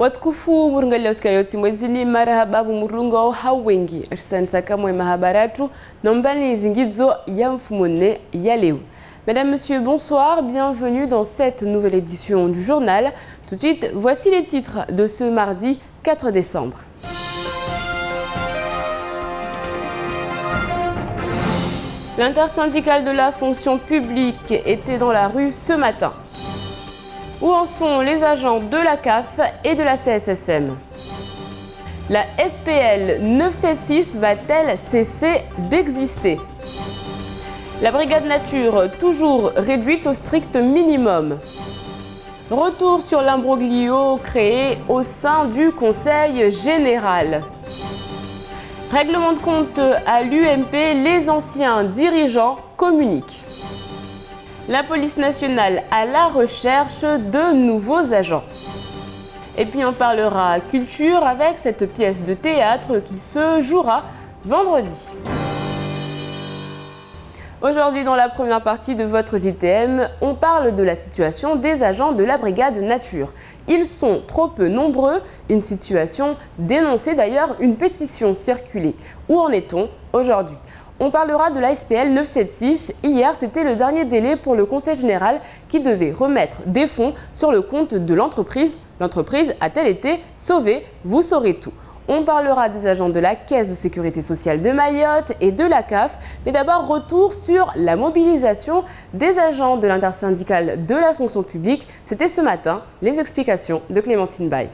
Watukufu murungalioska yoti mwezini marahababu murungo hawengi asante kamwe mahabaratu nombani zingizo ya mfumone ya leo. Mesdames, Messieurs, bonsoir, bienvenue dans cette nouvelle édition du journal. Tout de suite, voici les titres de ce mardi 4 décembre. L'intersyndicale de la fonction publique était dans la rue ce matin. Où en sont les agents de la CAF et de la CSSM? La SPL 976 va-t-elle cesser d'exister? La brigade nature toujours réduite au strict minimum. Retour sur l'imbroglio créé au sein du Conseil général. Règlement de compte à l'UMP, les anciens dirigeants communiquent. La police nationale à la recherche de nouveaux agents. Et puis on parlera culture avec cette pièce de théâtre qui se jouera vendredi. Aujourd'hui, dans la première partie de votre JTM, on parle de la situation des agents de la brigade nature. Ils sont trop peu nombreux, une situation dénoncée d'ailleurs, une pétition circulée. Où en est-on aujourd'hui? On parlera de la SPL 976. Hier, c'était le dernier délai pour le Conseil général qui devait remettre des fonds sur le compte de l'entreprise. L'entreprise a-t-elle été sauvée? Vous saurez tout. On parlera des agents de la Caisse de sécurité sociale de Mayotte et de la CAF. Mais d'abord, retour sur la mobilisation des agents de l'intersyndicale de la fonction publique. C'était ce matin. Les explications de Clémentine Baye.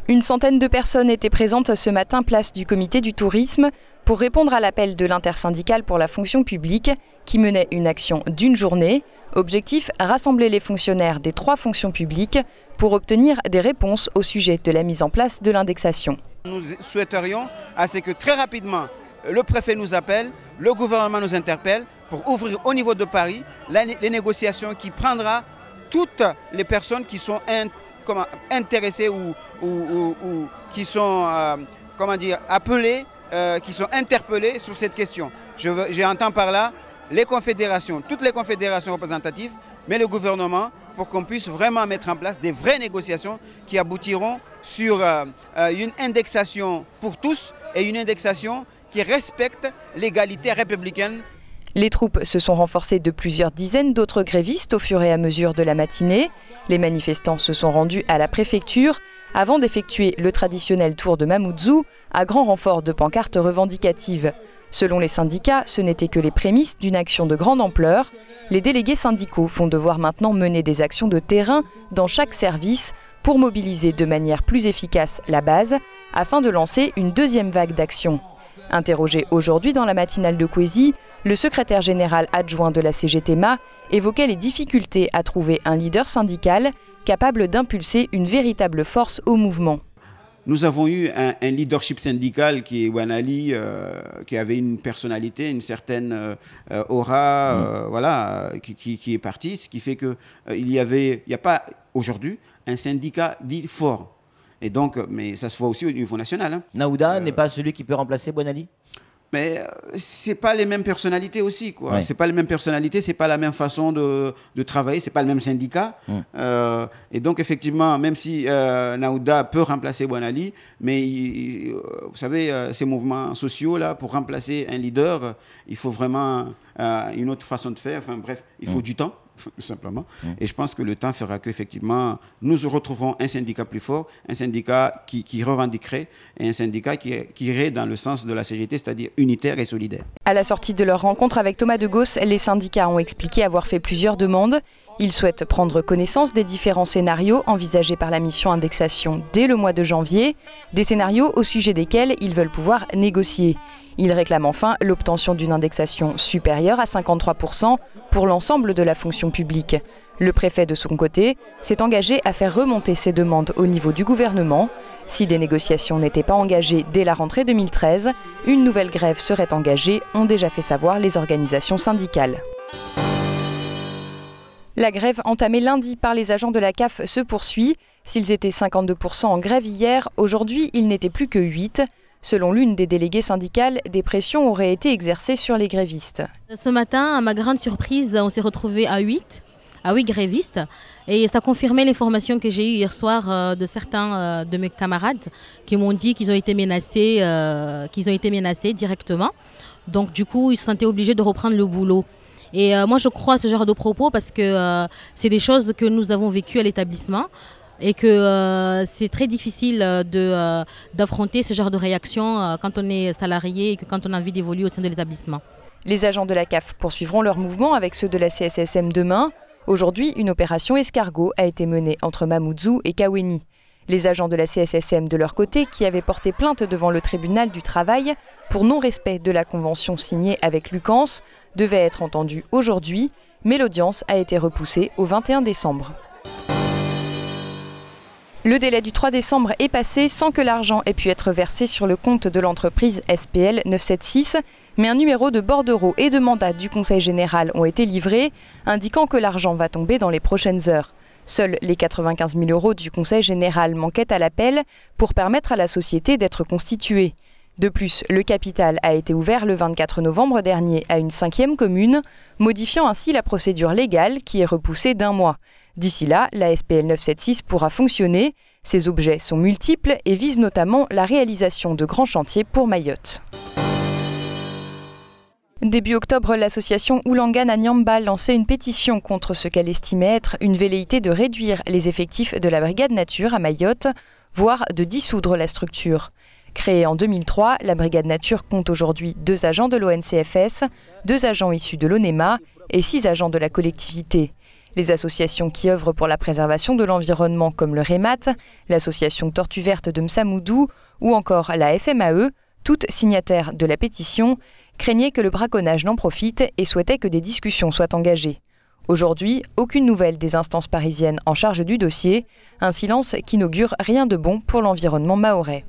Une centaine de personnes étaient présentes ce matin place du comité du tourisme pour répondre à l'appel de l'intersyndicale pour la fonction publique qui menait une action d'une journée. Objectif, rassembler les fonctionnaires des 3 fonctions publiques pour obtenir des réponses au sujet de la mise en place de l'indexation. Nous souhaiterions à ce que très rapidement le préfet nous appelle, le gouvernement nous interpelle pour ouvrir au niveau de Paris les négociations qui prendra toutes les personnes qui sont intéressés ou qui sont appelés, qui sont interpellés sur cette question. J'entends par là les confédérations, toutes les confédérations représentatives, mais le gouvernement pour qu'on puisse vraiment mettre en place des vraies négociations qui aboutiront sur une indexation pour tous et une indexation qui respecte l'égalité républicaine. Les troupes se sont renforcées de plusieurs dizaines d'autres grévistes au fur et à mesure de la matinée. Les manifestants se sont rendus à la préfecture avant d'effectuer le traditionnel tour de Mamoudzou à grand renfort de pancartes revendicatives. Selon les syndicats, ce n'était que les prémices d'une action de grande ampleur. Les délégués syndicaux vont devoir maintenant mener des actions de terrain dans chaque service pour mobiliser de manière plus efficace la base afin de lancer une deuxième vague d'actions. Interrogé aujourd'hui dans la matinale de Kwezi, le secrétaire général adjoint de la CGTMA évoquait les difficultés à trouver un leader syndical capable d'impulser une véritable force au mouvement. Nous avons eu un leadership syndical qui est Wanali, qui avait une personnalité, une certaine aura, voilà, qui est parti, ce qui fait qu'il n'y a pas aujourd'hui un syndicat dit fort. Et donc, mais ça se voit aussi au niveau national. Hein. Naouda n'est pas celui qui peut remplacer Boinali? Mais c'est pas les mêmes personnalités aussi, quoi. Ouais. C'est pas les mêmes personnalités, c'est pas la même façon de travailler, c'est pas le même syndicat. Et donc effectivement, même si Naouda peut remplacer Boinali, mais vous savez, ces mouvements sociaux là, pour remplacer un leader, il faut vraiment une autre façon de faire. Enfin bref, il faut du temps. Tout simplement. Et je pense que le temps fera qu'effectivement, nous retrouverons un syndicat plus fort, un syndicat qui revendiquerait et un syndicat qui irait dans le sens de la CGT, c'est-à-dire unitaire et solidaire. À la sortie de leur rencontre avec Thomas de Gauss, les syndicats ont expliqué avoir fait plusieurs demandes. Ils souhaitent prendre connaissance des différents scénarios envisagés par la mission indexation dès le mois de janvier, des scénarios au sujet desquels ils veulent pouvoir négocier. Ils réclament enfin l'obtention d'une indexation supérieure à 53% pour l'ensemble de la fonction publique. Le préfet, de son côté, s'est engagé à faire remonter ces demandes au niveau du gouvernement. Si des négociations n'étaient pas engagées dès la rentrée 2013, une nouvelle grève serait engagée, ont déjà fait savoir les organisations syndicales. La grève entamée lundi par les agents de la CAF se poursuit. S'ils étaient 52% en grève hier, aujourd'hui, ils n'étaient plus que 8%. Selon l'une des déléguées syndicales, des pressions auraient été exercées sur les grévistes. Ce matin, à ma grande surprise, on s'est retrouvés à 8. Ah oui, grévistes. Et ça confirmait l'information que j'ai eue hier soir de certains de mes camarades qui m'ont dit qu'ils ont été menacés directement. Donc du coup, ils se sentaient obligés de reprendre le boulot. Et moi, je crois à ce genre de propos parce que c'est des choses que nous avons vécues à l'établissement et que c'est très difficile d'affronter ce genre de réaction quand on est salarié et que quand on a envie d'évoluer au sein de l'établissement. Les agents de la CAF poursuivront leur mouvement avec ceux de la CSSM demain. Aujourd'hui, une opération escargot a été menée entre Mamoudzou et Kaweni. Les agents de la CSSM de leur côté, qui avaient porté plainte devant le tribunal du travail pour non-respect de la convention signée avec Lucans, devaient être entendus aujourd'hui, mais l'audience a été repoussée au 21 décembre. Le délai du 3 décembre est passé sans que l'argent ait pu être versé sur le compte de l'entreprise SPL 976, mais un numéro de bordereau et de mandat du Conseil général ont été livrés, indiquant que l'argent va tomber dans les prochaines heures. Seuls les 95 000 € du Conseil général manquaient à l'appel pour permettre à la société d'être constituée. De plus, le capital a été ouvert le 24 novembre dernier à une 5e commune, modifiant ainsi la procédure légale qui est repoussée d'1 mois. D'ici là, la SPL 976 pourra fonctionner. Ces objets sont multiples et visent notamment la réalisation de grands chantiers pour Mayotte. Début octobre, l'association Oulangan à Niamba lançait une pétition contre ce qu'elle estimait être une velléité de réduire les effectifs de la Brigade Nature à Mayotte, voire de dissoudre la structure. Créée en 2003, la Brigade Nature compte aujourd'hui 2 agents de l'ONCFS, 2 agents issus de l'ONEMA et 6 agents de la collectivité. Les associations qui œuvrent pour la préservation de l'environnement comme le REMAT, l'association Tortue Verte de Msamoudou ou encore la FMAE, toutes signataires de la pétition, craignaient que le braconnage n'en profite et souhaitaient que des discussions soient engagées. Aujourd'hui, aucune nouvelle des instances parisiennes en charge du dossier, un silence qui n'augure rien de bon pour l'environnement mahorais.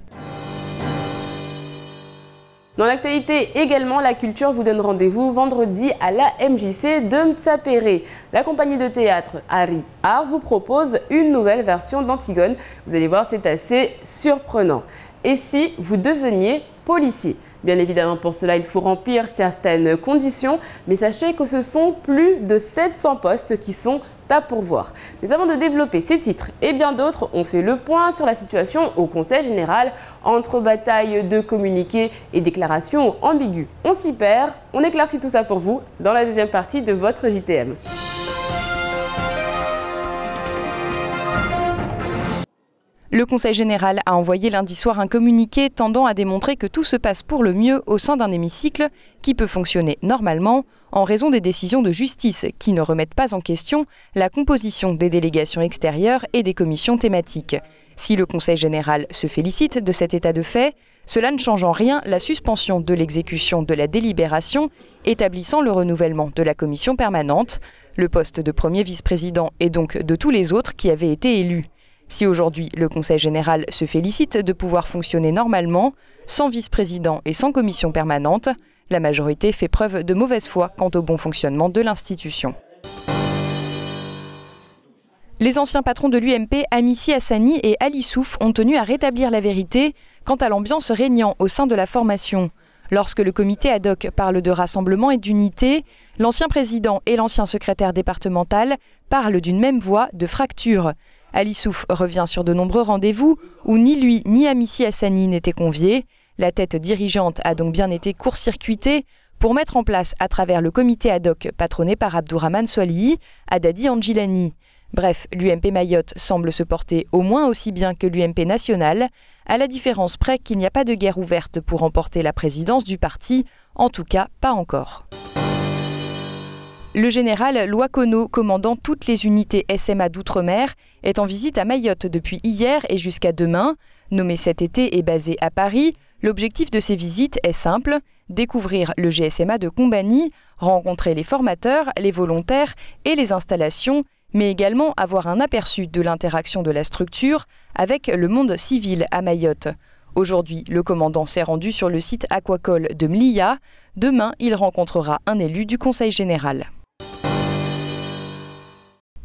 Dans l'actualité également, la culture vous donne rendez-vous vendredi à la MJC de Mtsapéré. La compagnie de théâtre Harry Art vous propose une nouvelle version d'Antigone. Vous allez voir, c'est assez surprenant. Et si vous deveniez policier ? Bien évidemment, pour cela, il faut remplir certaines conditions, mais sachez que ce sont plus de 700 postes qui sont à pourvoir. Mais avant de développer ces titres et bien d'autres, on fait le point sur la situation au Conseil général. Entre bataille de communiqués et déclarations ambiguës, on s'y perd. On éclaircit tout ça pour vous dans la deuxième partie de votre JTM. Le Conseil général a envoyé lundi soir un communiqué tendant à démontrer que tout se passe pour le mieux au sein d'un hémicycle qui peut fonctionner normalement en raison des décisions de justice qui ne remettent pas en question la composition des délégations extérieures et des commissions thématiques. Si le Conseil général se félicite de cet état de fait, cela ne change en rien la suspension de l'exécution de la délibération établissant le renouvellement de la commission permanente, le poste de premier vice-président et donc de tous les autres qui avaient été élus. Si aujourd'hui le Conseil général se félicite de pouvoir fonctionner normalement, sans vice-président et sans commission permanente, la majorité fait preuve de mauvaise foi quant au bon fonctionnement de l'institution. Les anciens patrons de l'UMP, Amici Hassani et Ali Souf, ont tenu à rétablir la vérité quant à l'ambiance régnant au sein de la formation. Lorsque le comité ad hoc parle de rassemblement et d'unité, l'ancien président et l'ancien secrétaire départemental parlent d'une même voix de fracture. Ali Souf revient sur de nombreux rendez-vous où ni lui ni Amici Hassani n'étaient conviés. La tête dirigeante a donc bien été court-circuitée pour mettre en place à travers le comité ad hoc patronné par Abdourahmane Soilihi, Haddadi Anjilani. Bref, l'UMP Mayotte semble se porter au moins aussi bien que l'UMP national, à la différence près qu'il n'y a pas de guerre ouverte pour remporter la présidence du parti, en tout cas pas encore. Le général Loakono, commandant toutes les unités SMA d'outre-mer, est en visite à Mayotte depuis hier et jusqu'à demain. Nommé cet été et basé à Paris, l'objectif de ces visites est simple, découvrir le GSMA de Combani, rencontrer les formateurs, les volontaires et les installations, mais également avoir un aperçu de l'interaction de la structure avec le monde civil à Mayotte. Aujourd'hui, le commandant s'est rendu sur le site aquacole de Mlia. Demain, il rencontrera un élu du Conseil général.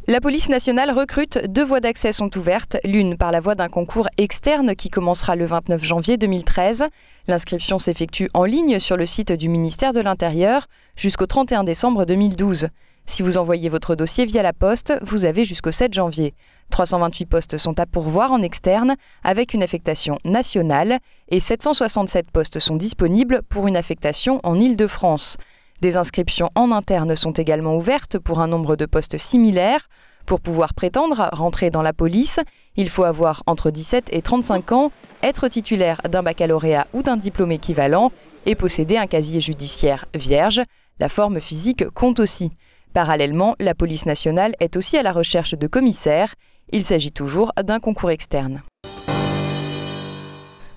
La police nationale recrute, 2 voies d'accès sont ouvertes, l'une par la voie d'un concours externe qui commencera le 29 janvier 2013. L'inscription s'effectue en ligne sur le site du ministère de l'Intérieur jusqu'au 31 décembre 2012. Si vous envoyez votre dossier via la poste, vous avez jusqu'au 7 janvier. 328 postes sont à pourvoir en externe avec une affectation nationale et 767 postes sont disponibles pour une affectation en Île-de-France. Des inscriptions en interne sont également ouvertes pour un nombre de postes similaires. Pour pouvoir prétendre à rentrer dans la police, il faut avoir entre 17 et 35 ans, être titulaire d'un baccalauréat ou d'un diplôme équivalent et posséder un casier judiciaire vierge. La forme physique compte aussi. Parallèlement, la police nationale est aussi à la recherche de commissaires. Il s'agit toujours d'un concours externe.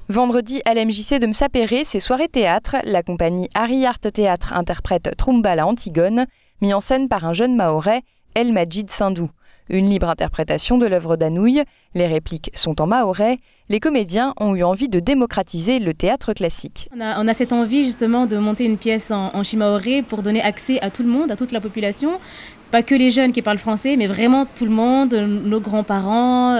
Vendredi, à l'MJC de Msapéré, c'est soirée théâtre. La compagnie Harry Art Théâtre interprète Trumba la Antigone, mis en scène par un jeune Mahorais, El Majid Sindou. Une libre interprétation de l'œuvre d'Anouilh. Les répliques sont en mahorais. Les comédiens ont eu envie de démocratiser le théâtre classique. On a cette envie justement de monter une pièce en shimaoré pour donner accès à tout le monde, à toute la population. Pas que les jeunes qui parlent français, mais vraiment tout le monde, nos grands-parents,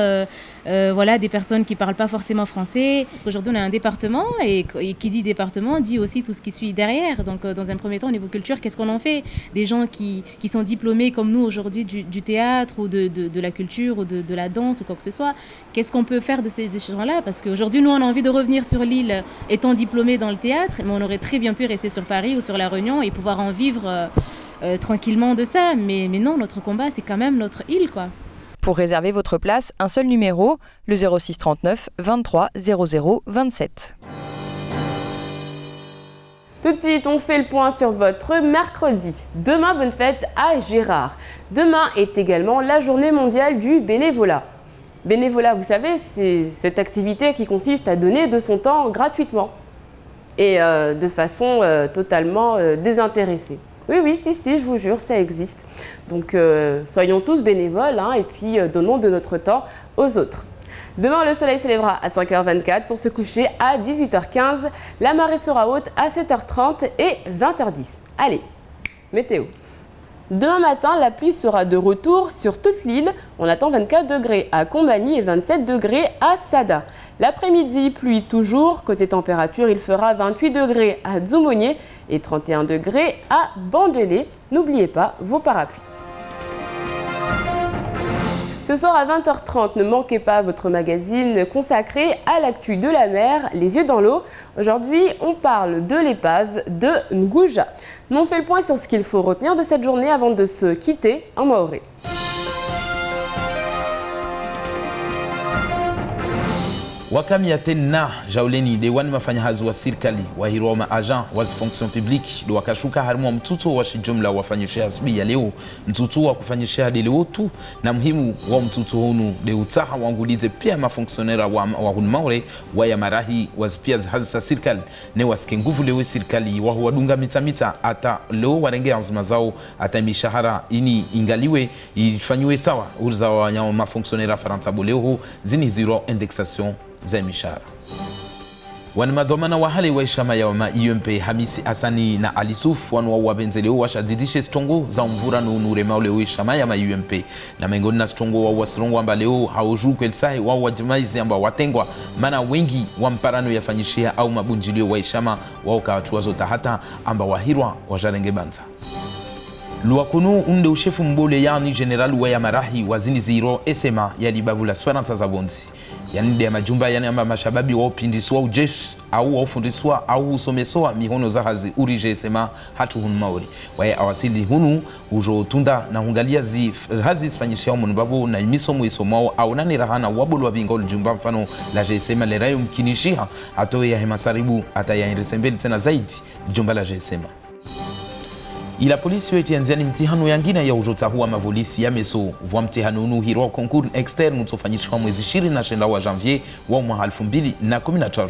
voilà, des personnes qui ne parlent pas forcément français. Parce qu'aujourd'hui, on a un département et qui dit département dit aussi tout ce qui suit derrière. Donc, dans un premier temps, au niveau culture, qu'est-ce qu'on en fait? Des gens qui sont diplômés comme nous aujourd'hui du théâtre ou de la culture ou de la danse ou quoi que ce soit. Qu'est-ce qu'on peut faire de ces gens-là? Parce qu'aujourd'hui, nous, on a envie de revenir sur l'île étant diplômés dans le théâtre, mais on aurait très bien pu rester sur Paris ou sur La Réunion et pouvoir en vivre tranquillement de ça, mais non, notre combat c'est quand même notre île quoi. Pour réserver votre place, un seul numéro, le 06 39 23 00 27. Tout de suite, on fait le point sur votre mercredi. Demain, bonne fête à Gérard. Demain est également la journée mondiale du bénévolat. Bénévolat, vous savez, c'est cette activité qui consiste à donner de son temps gratuitement et de façon totalement désintéressée. Oui, si, je vous jure, ça existe. Donc, soyons tous bénévoles et puis donnons de notre temps aux autres. Demain, le soleil se lèvera à 5h24 pour se coucher à 18h15. La marée sera haute à 7h30 et 20h10. Allez, météo. Demain matin, la pluie sera de retour sur toute l'île. On attend 24 degrés à Combani et 27 degrés à Sada. L'après-midi, pluie toujours. Côté température, il fera 28 degrés à Dzoumogné et 31 degrés à Bandélé. N'oubliez pas vos parapluies. Ce soir à 20h30, ne manquez pas votre magazine consacré à l'actu de la mer, les yeux dans l'eau. Aujourd'hui, on parle de l'épave de Ngouja. Nous on fait le point sur ce qu'il faut retenir de cette journée avant de se quitter en maoré. Wakamia tena jauleni dewani wafanyakazi wa serikali wahirwa maajan wa fonction publique do wakashuka harimo mtuto wa jumla wafanyisha asbi ya leo mtuto wa kufanyisha de leo tu na muhimu wa mtuto hunu de utaha wangulize pia mafonctionnaire wa hunmaure wa ya marahi wazipia hazisa serikali ne wasike nguvu leo serikali wa wadunga mitamita ata leo warenge azma zao ata mishahara ini ingaliwe ifanywe sawa urza wa mafonctionnaire farantabo leo zini zero indexation za mishahara. Wanamadhomana wa hali waishama ya wama UMP Hamisi Asani na Alisuf wanu wabenzele washadidishe stongo za mvura nurema ule waishama ya UMP na mengoni na stongo wa wasirongo amba leo hauju kwelsahi wa wajimaizi amba watengwa mana wengi wa mparano yafanyishia au mabunjilio waishama wauka watu wazota hata amba wahirwa wajarenge banza. Luakunu unde ushefu mbole yani general wa ya marahi wazini ziro esema ya libavu la Esperanza za bonzi. Yani de majumba yani amba mashababi wa upindiswa ujeshi au ufundiswa au usomeswa mihono za hazi urije sema hatu hunu maori wae awasili hunu ujo tunda na hungalia hazi sifanyishia umu babu na imisomu isomao au nani rahana wabulu wa bingo jumba mfano la jesema lerayo mkinishia atoe ya hemasaribu ata ya inresembeli tena zaidi jumba la jesema. Ila polisi wetu yanziani mtihano yangina ya ujota huwa mavolisi ya meso vwa mtihano unuhiro konkur externe utofanyishwa mwezi 29 wa janvier wa mwaka 2013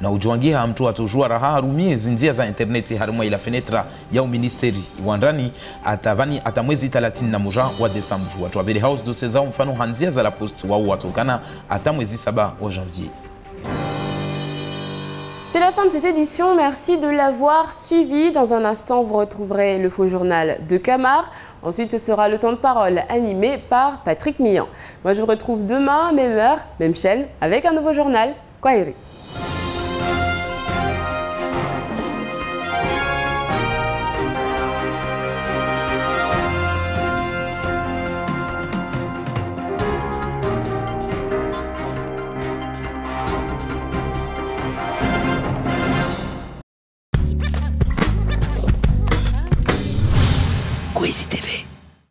na ujuangia mtu atojua raha harumie zinzia za interneti harumwa ila fenetra ya uministeri wandani atavani atamwezi 31 wa Desemba watu wabeli house dose zao mfano hanzia za la post wao watokana atamwezi 7 wa janvier. C'est la fin de cette édition, merci de l'avoir suivi. Dans un instant, vous retrouverez le faux journal de Camar. Ensuite, ce sera le temps de parole animé par Patrick Millan. Moi, je vous retrouve demain, même heure, même chaîne, avec un nouveau journal. Kwaheri. Kwezi TV.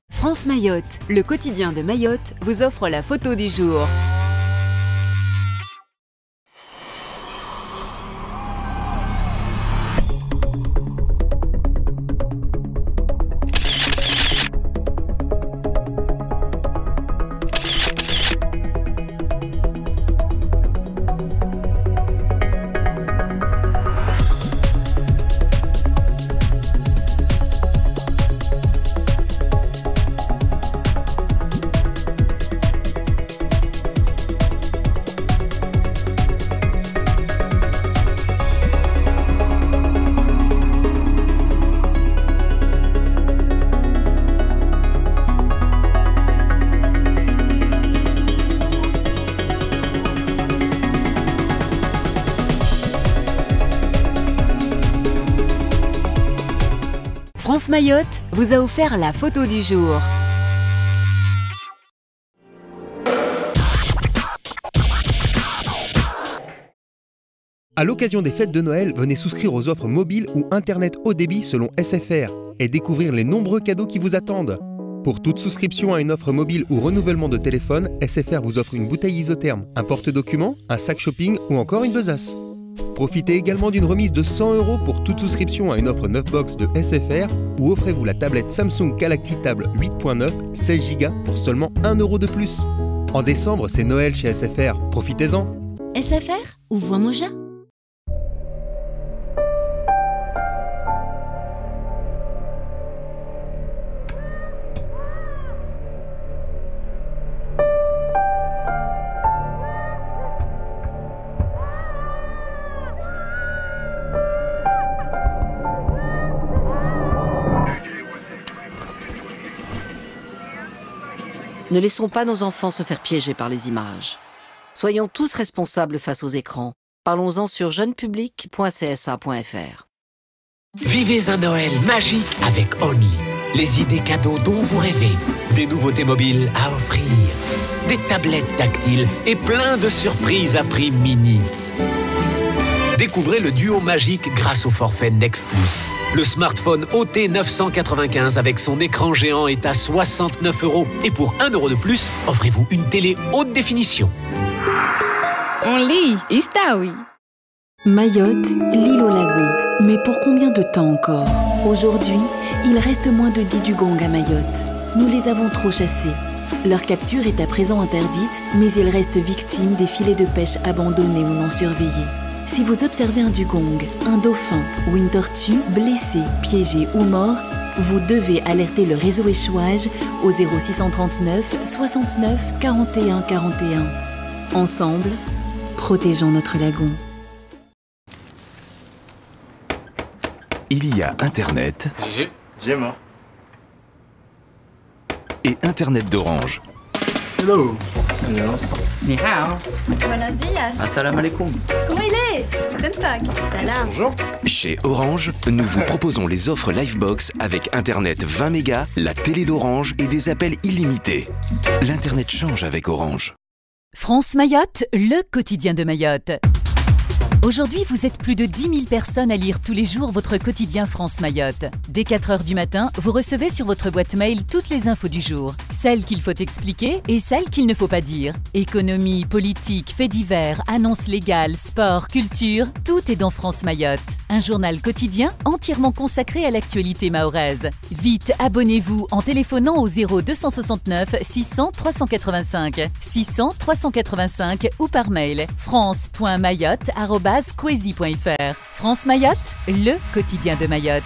France Mayotte, le quotidien de Mayotte, vous offre la photo du jour. France Mayotte vous a offert la photo du jour. À l'occasion des fêtes de Noël, venez souscrire aux offres mobiles ou Internet haut débit selon SFR et découvrir les nombreux cadeaux qui vous attendent. Pour toute souscription à une offre mobile ou renouvellement de téléphone, SFR vous offre une bouteille isotherme, un porte-documents, un sac shopping ou encore une besace. Profitez également d'une remise de 100 € pour toute souscription à une offre 9 box de SFR ou offrez-vous la tablette Samsung Galaxy Tab 8.9 16 Go pour seulement 1 € de plus. En décembre, c'est Noël chez SFR, profitez-en. SFR ou Voix Moja. Ne laissons pas nos enfants se faire piéger par les images. Soyons tous responsables face aux écrans. Parlons-en sur jeunepublic.csa.fr. Vivez un Noël magique avec Only. Les idées cadeaux dont vous rêvez. Des nouveautés mobiles à offrir. Des tablettes tactiles et plein de surprises à prix mini. Découvrez le duo magique grâce au forfait Next Plus. Le smartphone OT 995 avec son écran géant est à 69 €. Et pour 1 € de plus, offrez-vous une télé haute définition. Only, Istaoui. Mayotte, l'île au lagon. Mais pour combien de temps encore? Aujourd'hui, il reste moins de 10 dugongs à Mayotte. Nous les avons trop chassés. Leur capture est à présent interdite, mais ils restent victimes des filets de pêche abandonnés ou non surveillés. Si vous observez un dugong, un dauphin ou une tortue blessé, piégé ou mort, vous devez alerter le réseau échouage au 0639 69 41 41. Ensemble, protégeons notre lagon. Il y a Internet. Gemma. Et Internet d'Orange. Hello. Hello. Ni hao. Buenos días. Assalamu alaikum. Comment il est? Tentak. Salam. Bonjour. Chez Orange, nous vous proposons les offres Livebox avec Internet 20 mégas, la télé d'Orange et des appels illimités. L'Internet change avec Orange. France Mayotte, le quotidien de Mayotte. Aujourd'hui, vous êtes plus de 10 000 personnes à lire tous les jours votre quotidien France Mayotte. Dès 4 h du matin, vous recevez sur votre boîte mail toutes les infos du jour. Celles qu'il faut expliquer et celles qu'il ne faut pas dire. Économie, politique, faits divers, annonces légales, sport, culture, tout est dans France Mayotte. Un journal quotidien entièrement consacré à l'actualité mahoraise. Vite, abonnez-vous en téléphonant au 0269 600 385, 600 385 ou par mail france.mayotte@kwezi.fr. France Mayotte, le quotidien de Mayotte.